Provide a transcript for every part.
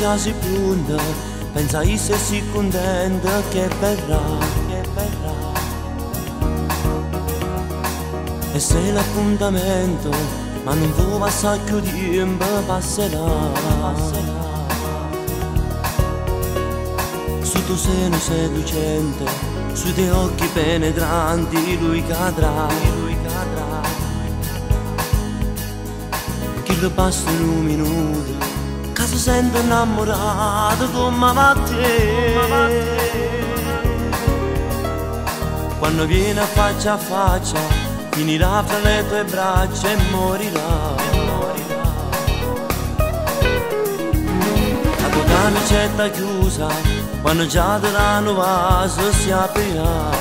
già si pronta, pensa a essere si contenta che verrà, che verrà. E se l'appuntamento, ma non può passare più tempo, passerà. Su tuo seno seducente, sui tuoi occhi penetranti, lui cadrà, lui cadrà. Chi lo basta in un minuto, che si sente innamorato come a te. Quando viene a faccia, finirà fra le tue braccia e morirà. La tua camicetta chiusa, quando già daranno vaso si aprirà.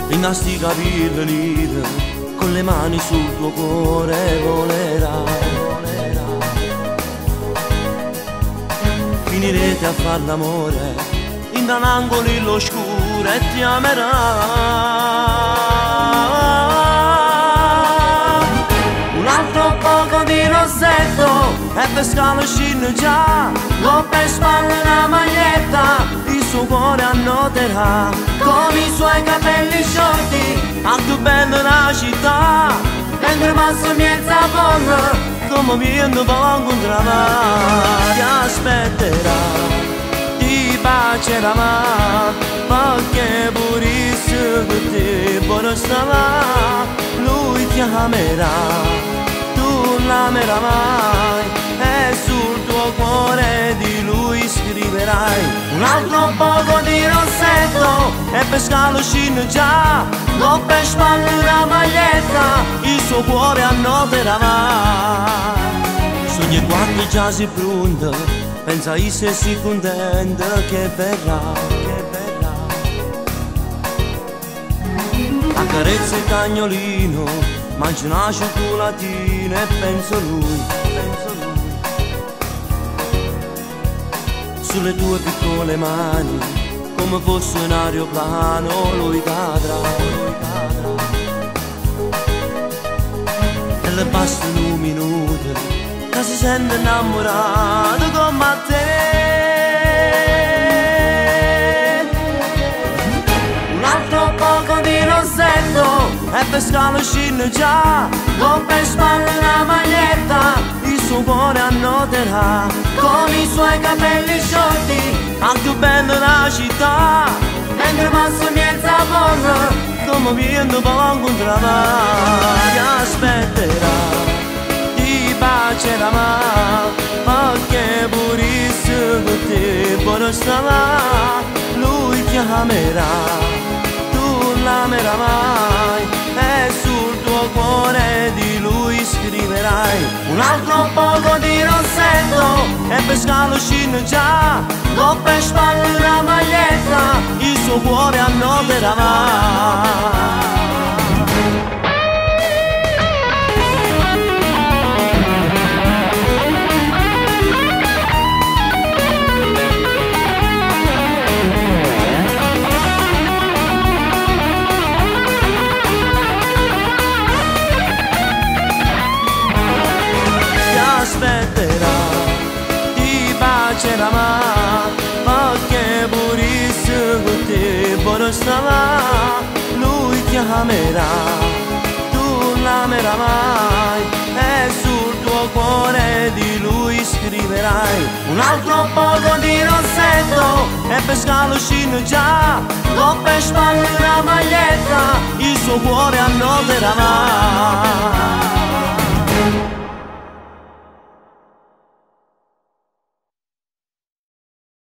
I nastri capelli neri, con le mani sul tuo cuore volerà. Finirete a far l'amore in un angolo all'oscuro e ti amerà. Un altro poco di rossetto e per scalo scende già, lo per spalle una maglietta, il suo cuore annoterà con i suoi capelli sciolti al più bello della città. Mentre passa mezza porta, come viendo poi incontrava, ti aspetterà, ti bacerà, perché purissimo per te poi starà. Lui ti amerà, tu l'amerai, e sul tuo cuore di lui scriverai. Un altro poco di rossetto e per scalo scende già, lo per spalle una maglietta, il suo cuore annoterà. Sogni quando già si pronta, pensa a essere si contenta che verrà, che verrà. Accarezza il cagnolino, mangia una cioccolatina e penso lui, penso lui. Sulle tue piccole mani, come fosse un aeroplano, lui cadrà, lui cadrà. E le basta un minuto, che si sente innamorato come a te. Un altro poco di rossetto e per scalo scende già, lo per spalle una maglietta, il suo cuore annoterà con i suoi capelli sciolti al più bello della città. Mentre passa mezza porta, come viendo poi incontrava, ti aspetterà, ti bacerà, perché purissimo per te poi starà. Lui ti amerà, tu l'amerai, e sul tuo cuore di lui scriverai. Un altro poco di rossetto e per scalo scende già, lo per spalle una maglietta, il suo cuore annoterà. Aspetterà, ti bacerà, perché purissimo per te poi starà. Lui ti amerà, tu l'amerai, e sul tuo cuore di lui scriverai. Un altro poco di rossetto e per scalo scende già, lo per spalle una maglietta, il suo cuore annoterà.